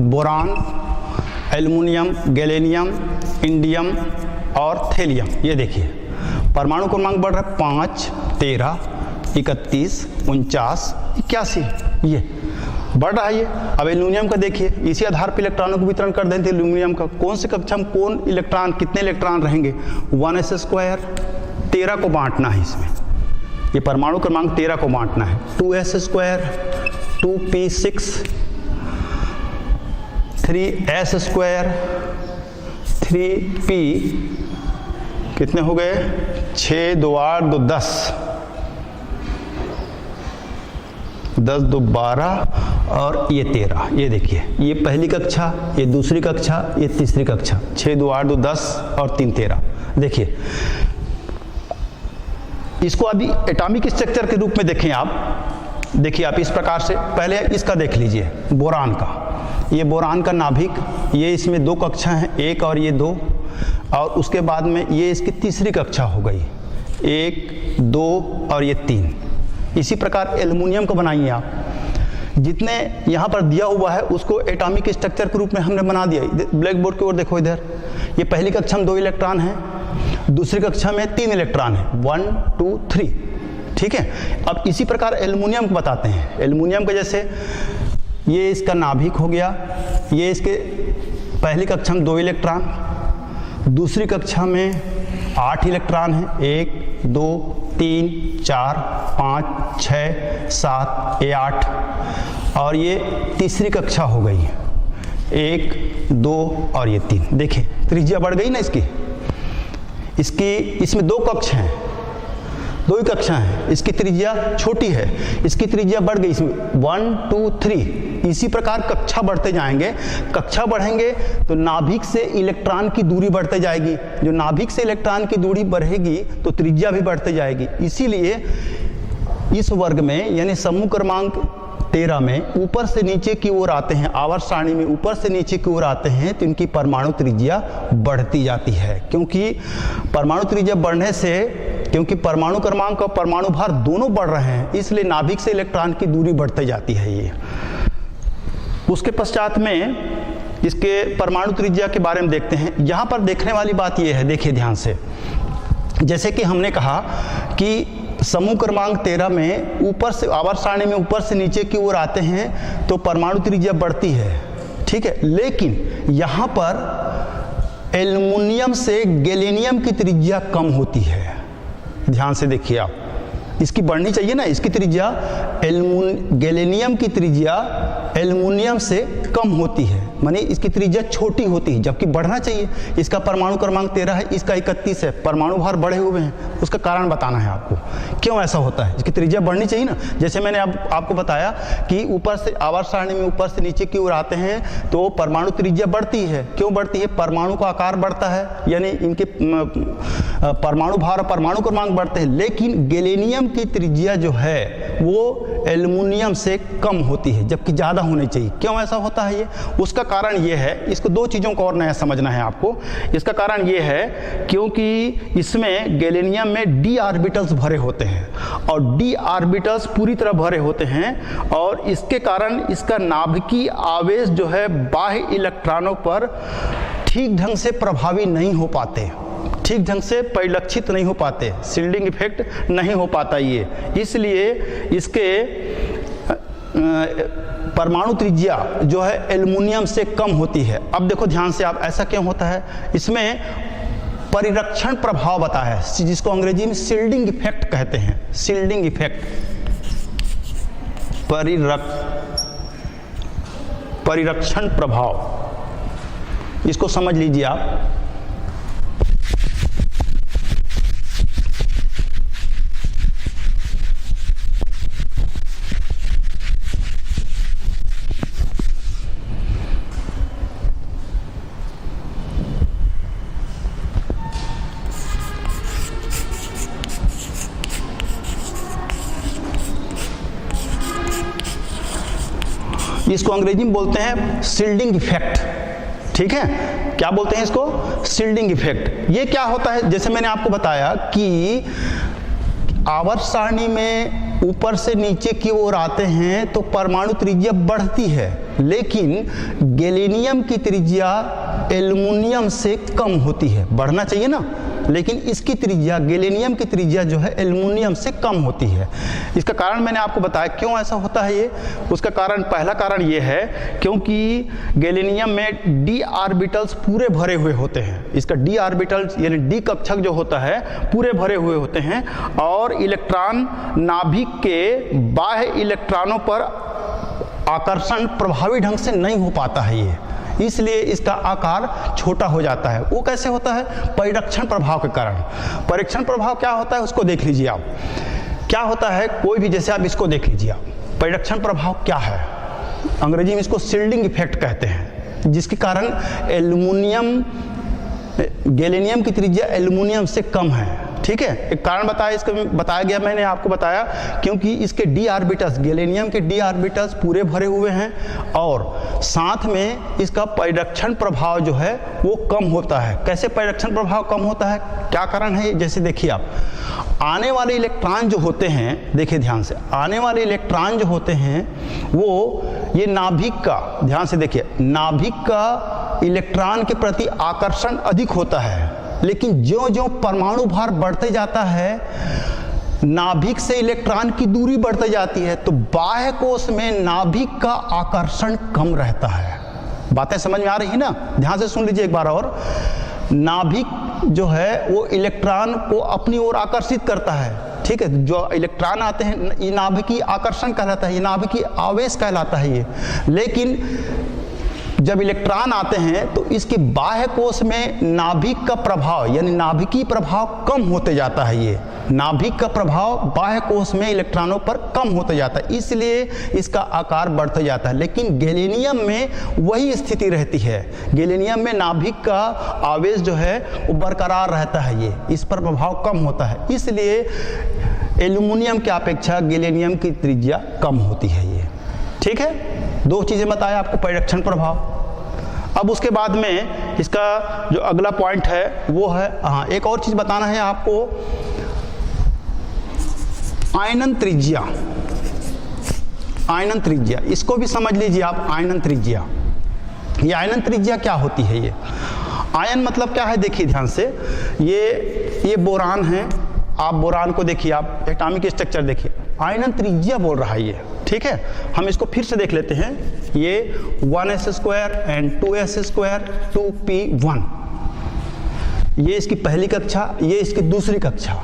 बोरान, एल्युमिनियम, गैलेनियम, इंडियम और थेलियम। ये देखिए परमाणु क्रमांक बढ़ रहा है 5, 13, 31, 49, 81, ये बढ़ रहा है ये। अब एल्युमिनियम का देखिए, इसी आधार पर इलेक्ट्रॉनों को वितरण कर देते हैं। एल्युमिनियम का कौन से कक्षा में कौन इलेक्ट्रॉन, कितने इलेक्ट्रॉन रहेंगे? 1s², 13 को बांटना है इसमें। ये परमाणु क्रमांक 13 को बांटना है। 2s², 2p6, 3s², 3p कितने हो गए? 6, 2, 8, 2, 10, 10, 2, 12 और ये 13। ये देखिए ये पहली कक्षा, ये दूसरी कक्षा, ये तीसरी कक्षा। 6, 2, 8, 2, 10 और 3, 13। देखिए इसको अभी एटॉमिक स्ट्रक्चर के रूप में देखें आप। देखिए आप इस प्रकार से पहले इसका देख लीजिए, बोरान का। ये बोरान का नाभिक, ये इसमें 2 कक्षा हैं, 1 और ये 2। और उसके बाद में ये इसकी तीसरी कक्षा हो गई, 1, 2 और ये 3। इसी प्रकार एल्युमिनियम को बनाइए आप। जितने यहाँ पर दिया हुआ है उसको एटॉमिक स्ट्रक्चर के रूप में हमने बना दिया। ब्लैक बोर्ड की ओर देखो इधर। ये पहली कक्षा में 2 इलेक्ट्रॉन हैं, दूसरी कक्षा में 3 इलेक्ट्रॉन हैं, 1, 2, 3, ठीक है। अब इसी प्रकार एल्युमिनियम को बताते हैं। एल्युमिनियम का जैसे ये इसका नाभिक हो गया, ये इसके पहली कक्षा में 2 इलेक्ट्रॉन, दूसरी कक्षा में 8 इलेक्ट्रॉन हैं, 1, 2, 3, 4, 5, 6, 7, ये 8 और ये तीसरी कक्षा हो गई। 1, 2 और ये 3। देखिए त्रिज्या बढ़ गई ना इसकी इसमें 2 कक्ष हैं, 2 ही कक्षा हैं। इसकी त्रिज्या छोटी है, इसकी त्रिज्या बढ़ गई इसमें 1, 2, 3। इसी प्रकार कक्षा बढ़ते जाएंगे, कक्षा बढ़ेंगे तो नाभिक से इलेक्ट्रॉन की दूरी बढ़ते जाएगी। जो नाभिक से इलेक्ट्रॉन की दूरी बढ़ेगी तो त्रिज्या भी बढ़ते जाएगी। इसीलिए इस वर्ग में यानी समूह क्रमांक 13 में ऊपर से नीचे की ओर आते हैं, आवर्त सारणी में ऊपर से नीचे की ओर आते हैं तो इनकी परमाणु त्रिज्या बढ़ती जाती है। क्योंकि परमाणु त्रिज्या बढ़ने से, क्योंकि परमाणु क्रमांक और परमाणु भार दोनों बढ़ रहे हैं, इसलिए नाभिक से इलेक्ट्रॉन की दूरी बढ़ती जाती है। ये उसके पश्चात में इसके परमाणु त्रिज्या के बारे में देखते हैं। यहाँ पर देखने वाली बात यह है, देखिए ध्यान से, जैसे कि हमने कहा कि समूह क्रमांक 13 में ऊपर से आवर्त सारणी में ऊपर से नीचे की ओर आते हैं तो परमाणु त्रिज्या बढ़ती है, ठीक है। लेकिन यहाँ पर एल्युमिनियम से गैलियम की त्रिज्या कम होती है। ध्यान से देखिए आप, इसकी बढ़नी चाहिए ना, इसकी त्रिज्या गैलियम की त्रिज्या एल्युमिनियम से कम होती है, माने इसकी त्रिज्या छोटी होती है, जबकि बढ़ना चाहिए। इसका परमाणु क्रमांक 13 है, इसका 31 है, परमाणु भार बढ़े हुए हैं। उसका कारण बताना है आपको, क्यों ऐसा होता है। इसकी त्रिज्या बढ़नी चाहिए ना। जैसे मैंने आपको बताया कि ऊपर से आवर्त सारणी में ऊपर से नीचे की ओर आते हैं तो परमाणु त्रिज्या बढ़ती है। क्यों बढ़ती है? परमाणु का आकार बढ़ता है, यानी इनके परमाणु भार और परमाणु क्रमांक बढ़ते हैं। लेकिन गैलियम की त्रिज्या जो है वो एल्युमिनियम से कम होती है, जबकि ज़्यादा होनी चाहिए। क्यों ऐसा होता है ये? उसका कारण ये है, इसको 2 चीज़ों को और नया समझना है आपको। इसका कारण ये है क्योंकि इसमें गैलियम में d ऑर्बिटल्स भरे होते हैं और d ऑर्बिटल्स पूरी तरह भरे होते हैं और इसके कारण इसका नाभिकीय आवेश जो है बाह्य इलेक्ट्रॉनों पर ठीक ढंग से प्रभावी नहीं हो पाते, ठीक ढंग से परिलक्षित नहीं हो पाते, शील्डिंग इफेक्ट नहीं हो पाता ये। इसलिए इसके परमाणु त्रिज्या जो है एल्युमिनियम से कम होती है। अब देखो ध्यान से आप, ऐसा क्यों होता है? इसमें परिरक्षण प्रभाव बताया है, जिसको अंग्रेजी में शील्डिंग इफेक्ट कहते हैं। शील्डिंग इफेक्ट, परिरक्षण प्रभाव, इसको समझ लीजिए आप। इसको अंग्रेजी में बोलते हैं शील्डिंग इफेक्ट, ठीक है। क्या बोलते हैं इसको? Shielding effect. ये क्या होता है? जैसे मैंने आपको बताया कि आवर्त सारणी में ऊपर से नीचे की ओर आते हैं तो परमाणु त्रिज्या बढ़ती है, लेकिन गैलियम की त्रिज्या एल्युमिनियम से कम होती है। बढ़ना चाहिए ना, लेकिन इसकी त्रिज्या, गैलियम की त्रिज्या जो है एल्युमिनियम से कम होती है। इसका कारण मैंने आपको बताया क्यों ऐसा होता है ये। उसका कारण, पहला कारण ये है क्योंकि गैलियम में d ऑर्बिटल्स पूरे भरे हुए होते हैं। इसका d ऑर्बिटल्स यानी d कक्षक जो होता है पूरे भरे हुए होते हैं और इलेक्ट्रॉन नाभिक के बाह्य इलेक्ट्रॉनों पर आकर्षण प्रभावी ढंग से नहीं हो पाता है ये, इसलिए इसका आकार छोटा हो जाता है। वो कैसे होता है? परिरक्षण प्रभाव के कारण। परिरक्षण प्रभाव क्या होता है उसको देख लीजिए आप। क्या होता है? कोई भी, जैसे आप इसको देख लीजिए आप, परिरक्षण प्रभाव क्या है? अंग्रेजी में इसको शील्डिंग इफेक्ट कहते हैं, जिसके कारण गैलियम की त्रिज्या एल्युमिनियम से कम है, ठीक है। एक कारण बताया, इसका बताया गया, मैंने आपको बताया क्योंकि इसके d ऑर्बिटल्स, गैलियम के d ऑर्बिटल्स पूरे भरे हुए हैं और साथ में इसका परिरक्षण प्रभाव जो है वो कम होता है। कैसे परिरक्षण प्रभाव कम होता है? क्या कारण है? जैसे देखिए आप, आने वाले इलेक्ट्रॉन जो होते हैं, देखिए ध्यान से, आने वाले इलेक्ट्रॉन जो होते हैं वो ये नाभिक का, ध्यान से देखिए, नाभिक का इलेक्ट्रॉन के प्रति आकर्षण अधिक होता है, लेकिन ज्यों ज्यों परमाणु भार बढ़ते जाता है नाभिक से इलेक्ट्रॉन की दूरी बढ़ती जाती है, तो बाह्य कोश में नाभिक का आकर्षण कम रहता है। बातें समझ में आ रही है ना? ध्यान से सुन लीजिए एक बार और। नाभिक जो है वो इलेक्ट्रॉन को अपनी ओर आकर्षित करता है, ठीक है। जो इलेक्ट्रॉन आते हैं ये नाभिकीय आकर्षण कहलाता है, ये नाभिकीय आवेश कहलाता है ये। लेकिन जब इलेक्ट्रॉन आते हैं तो इसके बाह्य कोश में नाभिक का प्रभाव यानी नाभिकीय प्रभाव कम होते जाता है। ये नाभिक का प्रभाव बाह्य कोश में इलेक्ट्रॉनों पर कम होते जाता है, इसलिए इसका आकार बढ़ते जाता है। लेकिन गैलियम में वही स्थिति रहती है। गैलियम में नाभिक का आवेश जो है वो बरकरार रहता है, ये इस पर प्रभाव कम होता है, इसलिए एल्यूमिनियम की अपेक्षा गैलियम की त्रिज्या कम होती है ये। ठीक है, दो चीज़ें बताया आपको, परिरक्षण प्रभाव। अब उसके बाद में इसका जो अगला पॉइंट है वो है, हाँ एक और चीज़ बताना है आपको, आयनन त्रिज्या। आयनन त्रिज्या इसको भी समझ लीजिए आप। आयनन त्रिज्या, ये आयनन त्रिज्या क्या होती है? ये आयन मतलब क्या है देखिए ध्यान से, ये बोरान है, आप बोरान को देखिए, आप एटॉमिक स्ट्रक्चर देखिए, आयनन त्रिज्या बोल रहा है ये। ठीक है, हम इसको फिर से देख लेते हैं। ये 1s² एंड 2s², 2p1, ये इसकी पहली कक्षा, ये इसकी दूसरी कक्षा।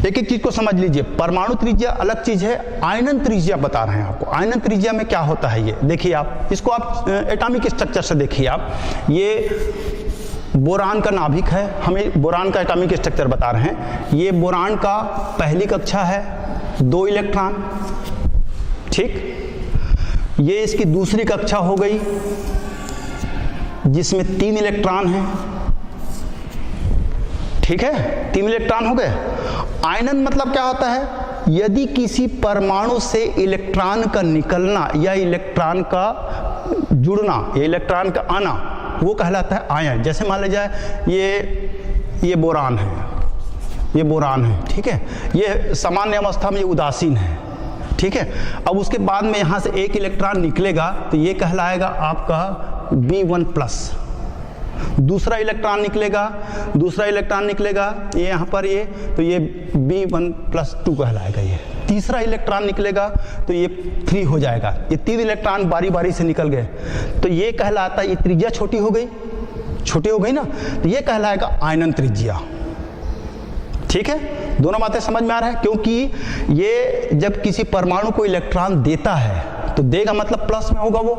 एक एक चीज को समझ लीजिए। परमाणु त्रिज्या अलग चीज है, आयनन त्रिज्या बता रहे हैं आपको। आयनन त्रिज्या में क्या होता है ये देखिए आप, इसको आप एटॉमिक स्ट्रक्चर से देखिए आप। ये बोरान का नाभिक है, हमें बोरान का एटॉमिक स्ट्रक्चर बता रहे हैं। ये बोरान का पहली कक्षा है, 2 इलेक्ट्रॉन। ठीक, ये इसकी दूसरी कक्षा हो गई जिसमें 3 इलेक्ट्रॉन हैं। ठीक है, 3 इलेक्ट्रॉन हो गए। आयनन मतलब क्या होता है? यदि किसी परमाणु से इलेक्ट्रॉन का निकलना या इलेक्ट्रॉन का जुड़ना या इलेक्ट्रॉन का आना, वो कहलाता है आयन। जैसे मान लीजिए ये बोरान है, ये बोरान है। ठीक है, ये सामान्य अवस्था में ये उदासीन है। ठीक है, अब उसके बाद में यहाँ से एक इलेक्ट्रॉन निकलेगा तो ये कहलाएगा आपका B1+। दूसरा इलेक्ट्रॉन निकलेगा, ये यहाँ पर ये, तो ये B1+2 कहलाएगा ये। तीसरा इलेक्ट्रॉन निकलेगा तो ये 3 हो जाएगा। ये 3 इलेक्ट्रॉन बारी बारी से निकल गए तो ये कहलाता है, ये त्रिज्या छोटी हो गई ना, तो ये कहलाएगा आयनन त्रिज्या। ठीक है, दोनों बातें समझ में आ रहा है? क्योंकि ये जब किसी परमाणु को इलेक्ट्रॉन देता है तो देगा मतलब प्लस में होगा, वो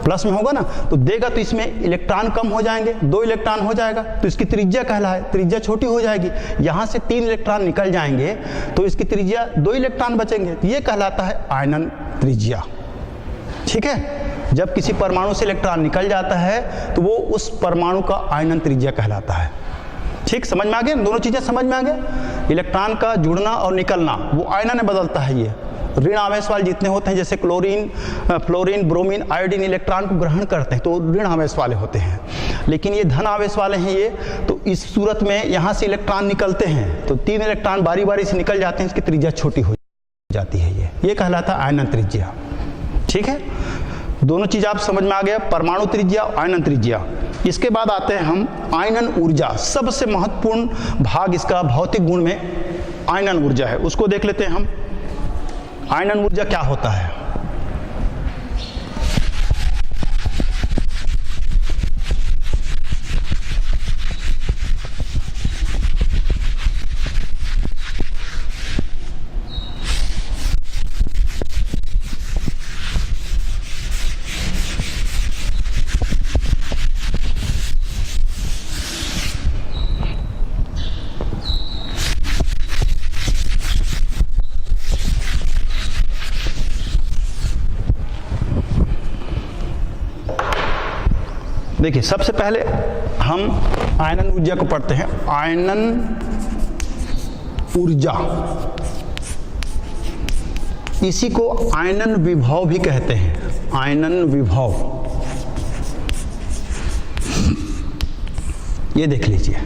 प्लस में होगा ना, तो देगा तो इसमें इलेक्ट्रॉन कम हो जाएंगे, 2 इलेक्ट्रॉन हो जाएगा तो इसकी त्रिज्या कहलाए, त्रिज्या छोटी हो जाएगी। यहाँ से 3 इलेक्ट्रॉन निकल जाएंगे तो इसकी त्रिज्या 2 इलेक्ट्रॉन बचेंगे, तो ये कहलाता है आयनन त्रिज्या। ठीक है, जब किसी परमाणु से इलेक्ट्रॉन निकल जाता है तो वो उस परमाणु का आयनन त्रिज्या कहलाता है। ठीक, समझ में आ गया? दोनों चीजें समझ में आ गया। इलेक्ट्रॉन का जुड़ना और निकलना वो आयनन में बदलता है। ये ऋण आवेश वाले जितने होते हैं, जैसे chlorine, fluorine, bromine, iodine, electron को ग्रहण करते हैं तो ऋण आवेश वाले होते हैं। लेकिन ये धन आवेश वाले हैं ये, तो इस सूरत में यहाँ से इलेक्ट्रॉन निकलते हैं तो 3 इलेक्ट्रॉन बारी बारी से निकल जाते हैं, इसकी त्रिज्या छोटी हो जाती है। ये कहलाता है आयनन त्रिज्या। ठीक है, दोनों चीज आप समझ में आ गया, परमाणु त्रिज्या, आयनन त्रिज्या। इसके बाद आते हैं हम आयनन ऊर्जा। सबसे महत्वपूर्ण भाग इसका भौतिक गुण में आयनन ऊर्जा है, उसको देख लेते हैं हम। आयनन ऊर्जा क्या होता है? देखिए, सबसे पहले हम आयनन ऊर्जा को पढ़ते हैं। आयनन ऊर्जा, इसी को आयनन विभव भी कहते हैं। आयनन विभव, ये देख लीजिए,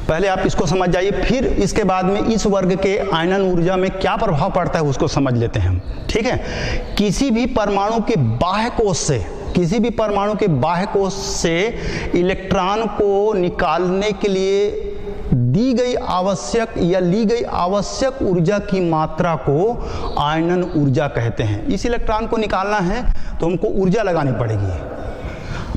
पहले आप इसको समझ जाइए, फिर इसके बाद में इस वर्ग के आयनन ऊर्जा में क्या प्रभाव पड़ता है उसको समझ लेते हैं हम। ठीक है, किसी भी परमाणु के बाह्य कोश से इलेक्ट्रॉन को निकालने के लिए दी गई आवश्यक या ली गई आवश्यक ऊर्जा की मात्रा को आयनन ऊर्जा कहते हैं। इस इलेक्ट्रॉन को निकालना है तो हमको ऊर्जा लगानी पड़ेगी।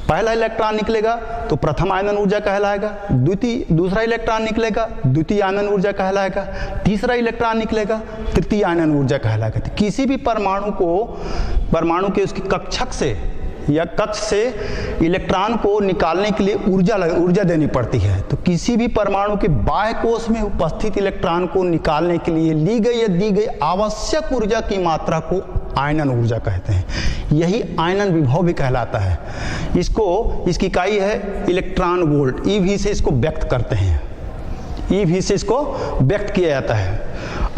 पहला इलेक्ट्रॉन निकलेगा तो प्रथम आयनन ऊर्जा कहलाएगा, दूसरा इलेक्ट्रॉन निकलेगा द्वितीय आयनन ऊर्जा कहलाएगा, तीसरा इलेक्ट्रॉन निकलेगा तृतीय आयनन ऊर्जा कहलाएगा। तो किसी भी परमाणु के उसकी कक्षक से या कक्ष से इलेक्ट्रॉन को निकालने के लिए ऊर्जा देनी पड़ती है। तो किसी भी परमाणु के बाह्य कोश में उपस्थित इलेक्ट्रॉन को निकालने के लिए ली गई या दी गई आवश्यक ऊर्जा की मात्रा को आयनन ऊर्जा कहते हैं। यही आयनन विभव भी कहलाता है। इसकी इकाई है इलेक्ट्रॉन वोल्ट, ईवी से इसको व्यक्त करते हैं, ईवी से इसको व्यक्त किया जाता है।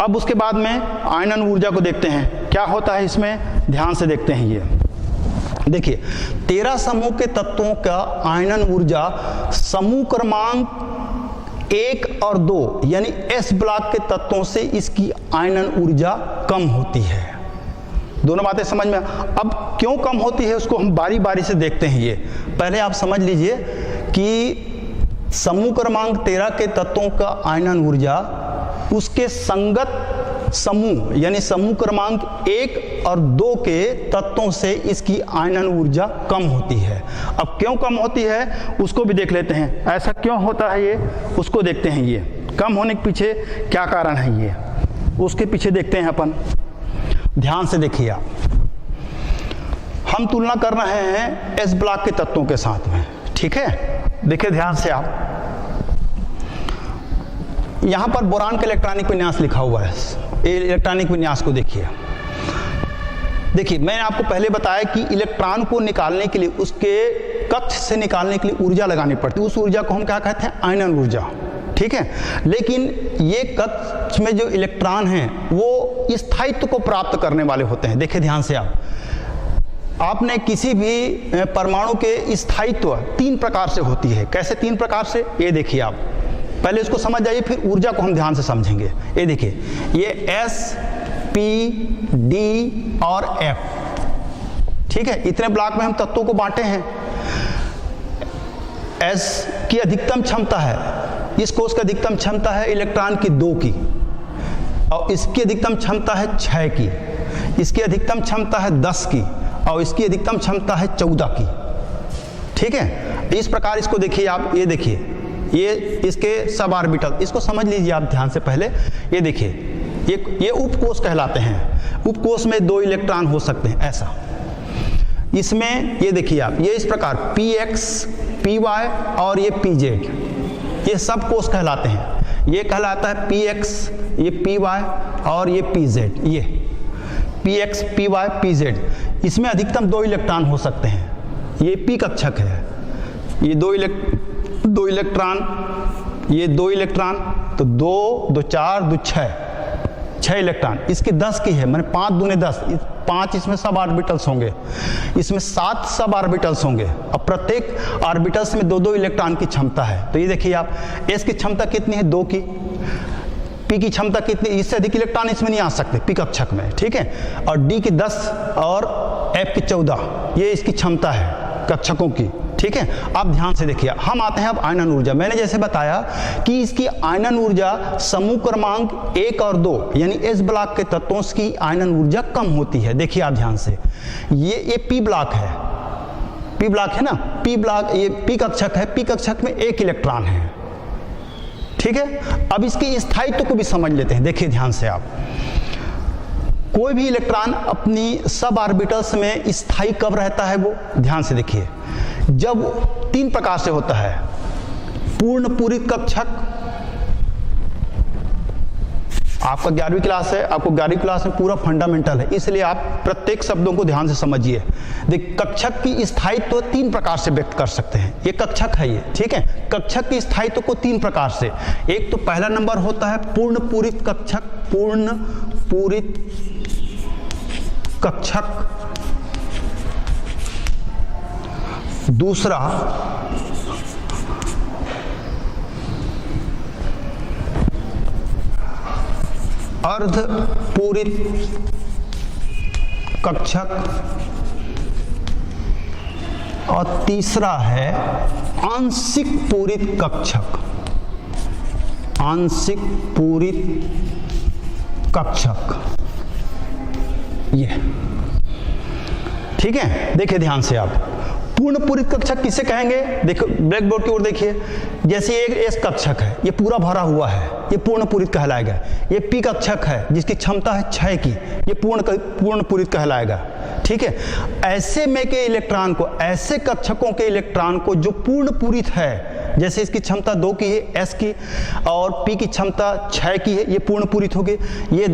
अब उसके बाद में आयनन ऊर्जा को देखते हैं क्या होता है इसमें, ध्यान से देखते हैं। ये देखिए 13 समूह के तत्वों का आयनन ऊर्जा समूह क्रमांक 1 और 2 यानी एस ब्लॉक के तत्वों से इसकी आयनन ऊर्जा कम होती है। दोनों बातें समझ में। अब क्यों कम होती है उसको हम बारी बारी से देखते हैं। ये पहले आप समझ लीजिए कि समूह क्रमांक 13 के तत्वों का आयनन ऊर्जा उसके संगत समूह यानी समूह क्रमांक 1 और 2 के तत्वों से इसकी आयनन ऊर्जा कम होती है। अब क्यों कम होती है उसको भी देख लेते हैं। ऐसा क्यों होता है ये उसको देखते हैं। ये कम होने के पीछे क्या कारण है ये उसके पीछे देखते हैं अपन। ध्यान से देखिए आप, हम तुलना कर रहे हैं एस ब्लॉक के तत्वों के साथ में, ठीक है। देखिए ध्यान से आप, यहां पर बोरान का इलेक्ट्रॉनिक विन्यास लिखा हुआ है। इलेक्ट्रॉनिक विन्यास को देखिए। मैंने आपको पहले बताया कि इलेक्ट्रॉन को निकालने के लिए उसके कक्ष से निकालने के लिए ऊर्जा लगानी पड़ती है। उस ऊर्जा को हम क्या कहते हैं, आयनन ऊर्जा, ठीक है। लेकिन ये कक्ष में जो इलेक्ट्रॉन हैं वो स्थायित्व को प्राप्त करने वाले होते हैं। देखिए ध्यान से आप, आपने किसी भी परमाणु के स्थायित्व 3 प्रकार से होती है। कैसे 3 प्रकार से, ये देखिए आप पहले इसको समझ जाइए, फिर ऊर्जा को हम ध्यान से समझेंगे। ये देखिए, ये एस, पी, डी और एफ, ठीक है। इतने ब्लॉक में हम तत्वों को बांटे हैं। एस की अधिकतम क्षमता है, इस कोश की अधिकतम क्षमता है इलेक्ट्रॉन की 2 की, और इसकी अधिकतम क्षमता है 6 की, इसकी अधिकतम क्षमता है 10 की, और इसकी अधिकतम क्षमता है 14 की, ठीक है। इस प्रकार इसको देखिए आप, ये देखिए, ये इसके सब ऑर्बिटल, इसको समझ लीजिए आप ध्यान से पहले। ये देखिए, ये उपकोश कहलाते हैं। उपकोश में 2 इलेक्ट्रॉन हो सकते हैं ऐसा। इसमें ये देखिए आप, ये इस प्रकार px, py और ये pz, ये सब कोश कहलाते हैं। ये कहलाता है px, ये py और ये pz, ये px, py, pz। इसमें अधिकतम 2 इलेक्ट्रॉन हो सकते हैं। ये p कक्षक है, ये 2 इलेक्ट्रॉन, ये 2 इलेक्ट्रॉन, तो 2, 2, 4, 2, 6 इलेक्ट्रॉन। इसके 10 की है, मैंने 5 दूने 10, 5 इसमें सब ऑर्बिटल्स होंगे, इसमें 7 सब ऑर्बिटल्स होंगे। अब प्रत्येक ऑर्बिटल्स में 2-2 इलेक्ट्रॉन की क्षमता है। तो ये देखिए आप, एस की क्षमता कितनी है, 2 की, पी की क्षमता कितनी, इससे अधिक इलेक्ट्रॉन इसमें नहीं आ सकते पी कक्षक में, ठीक है। और डी की 10 और एफ की 14, ये इसकी क्षमता है कक्षकों की, ठीक है। आप ध्यान से देखिए। हम आते हैं अब आयनन ऊर्जा। मैंने जैसे बताया कि इसकी आयनन ऊर्जा समूह क्रमांक 1 और 2 यानी एस ब्लॉक के तत्वों की आयनन ऊर्जा कम होती है। देखिए आप ध्यान से, ये पी ब्लॉक है, पी ब्लॉक है ना, पी ब्लॉक, ये पी कक्षक है, पी कक्षक में 1 इलेक्ट्रॉन है, ठीक है। अब इसके स्थायित्व को भी समझ लेते हैं। देखिए ध्यान से आप, कोई भी इलेक्ट्रॉन अपनी सब ऑर्बिटल्स में स्थायी कब रहता है, वो ध्यान से देखिए। जब 3 प्रकार से होता है, पूर्ण पूरित कक्षक, आपका 11वीं क्लास है, आपको 11वीं क्लास में पूरा फंडामेंटल है, इसलिए आप प्रत्येक शब्दों को ध्यान से समझिए। देखिए कक्षक की स्थायित्व 3 प्रकार से व्यक्त कर सकते हैं। ये कक्षक है ये, ठीक है। कक्षक की स्थायित्व को 3 प्रकार से, एक तो पहला नंबर होता है पूर्ण पूरित कक्षक, पूर्ण पूरित कक्षक। दूसरा अर्ध पूरित कक्षक, और तीसरा है आंशिक पूरित कक्षक, आंशिक पूरित कक्षक, ये, ठीक है। देखिए ध्यान से आप, पूर्ण पूरित कक्षक किसे कहेंगे? देखो ब्लैक बोर्ड की ओर देखिए, जैसे एक एस कक्षक है, ये पूरा भरा हुआ है, ये पूर्ण पूरित कहलाएगा। ये पी कक्षक है जिसकी क्षमता है 6 की, ये पूर्ण पूरित कहलाएगा। ठीक है, ऐसे में के इलेक्ट्रॉन को, ऐसे कक्षकों के इलेक्ट्रॉन को जो पूर्ण पूरित है, जैसे इसकी क्षमता 2 की है एस की, और पी की क्षमता 6 की है, ये पूर्ण पूरित हो गए। ये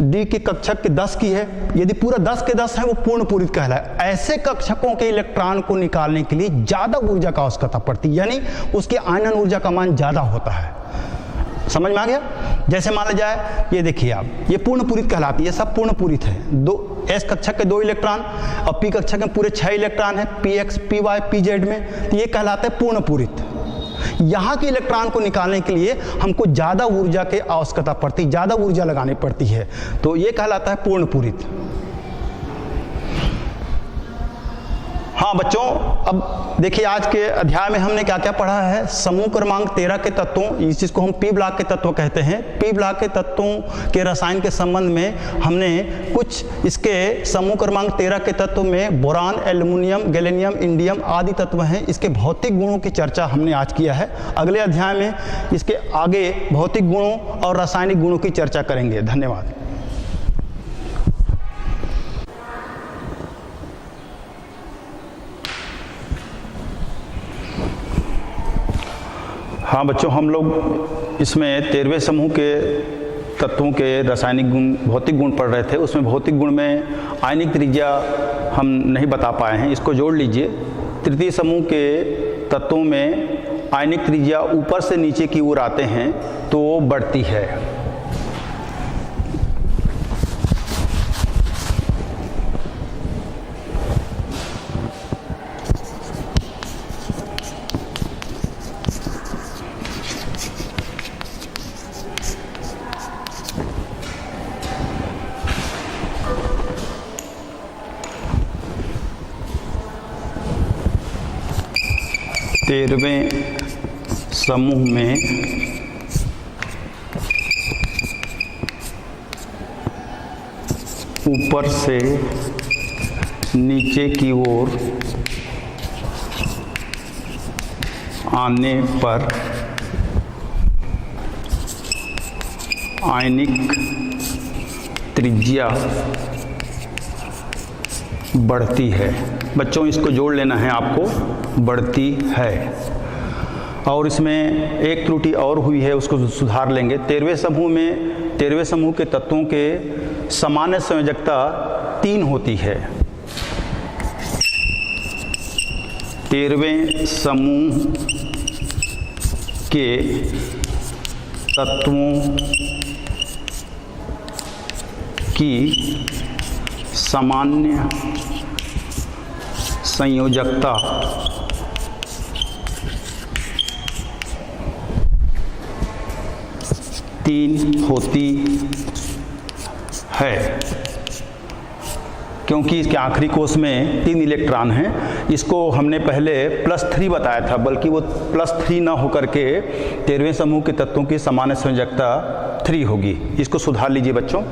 डी के कक्षक के 10 की है, यदि पूरा 10 के 10 है वो पूर्ण पूरित कहलाए। ऐसे कक्षकों के इलेक्ट्रॉन को निकालने के लिए ज्यादा ऊर्जा का आवश्यकता पड़ती है, यानी उसके आयनन ऊर्जा का मान ज्यादा होता है। समझ में आ गया? जैसे मान लिया जाए, ये देखिए आप, ये पूर्ण पूरित कहलाती है, ये सब पूर्ण पूरित है। दो एस कक्षक के 2 इलेक्ट्रॉन और पी कक्षक में पूरे 6 इलेक्ट्रॉन है, P X P Y P Z में, तो ये कहलाता है पूर्ण पूरित। यहाँ के इलेक्ट्रॉन को निकालने के लिए हमको ज़्यादा ऊर्जा की आवश्यकता पड़ती है, ज़्यादा ऊर्जा लगानी पड़ती है, तो ये कहलाता है पूर्ण पूरित। हाँ बच्चों, अब देखिए आज के अध्याय में हमने क्या क्या पढ़ा है। समूह क्रमांक 13 के तत्वों, इस चीज़ को हम पी ब्लॉक के तत्व कहते हैं, पी ब्लॉक के तत्वों के रसायन के संबंध में हमने कुछ इसके समूह क्रमांक 13 के तत्व में बोरान, एल्युमिनियम, गैलेनियम, इंडियम आदि तत्व हैं, इसके भौतिक गुणों की चर्चा हमने आज किया है। अगले अध्याय में इसके आगे भौतिक गुणों और रासायनिक गुणों की चर्चा करेंगे। धन्यवाद। हाँ बच्चों, हम लोग इसमें 13वें समूह के तत्वों के रासायनिक गुण, भौतिक गुण पढ़ रहे थे। उसमें भौतिक गुण में आयनिक त्रिज्या हम नहीं बता पाए हैं, इसको जोड़ लीजिए। तृतीय समूह के तत्वों में आयनिक त्रिज्या ऊपर से नीचे की ओर आते हैं तो वो बढ़ती है। तेरहवें समूह में ऊपर से नीचे की ओर आने पर आयनिक त्रिज्या बढ़ती है। बच्चों इसको जोड़ लेना है आपको, बढ़ती है। और इसमें एक त्रुटि और हुई है, उसको सुधार लेंगे। 13वें समूह के तत्वों के सामान्य संयोजकता 3 होती है। 13वें समूह के तत्वों की सामान्य संयोजकता 3 होती है, क्योंकि इसके आखिरी कोष में 3 इलेक्ट्रॉन हैं। इसको हमने पहले +3 बताया था, बल्कि वो +3 ना होकर के 13वें समूह के तत्वों की सामान्य संयोजकता 3 होगी। इसको सुधार लीजिए बच्चों।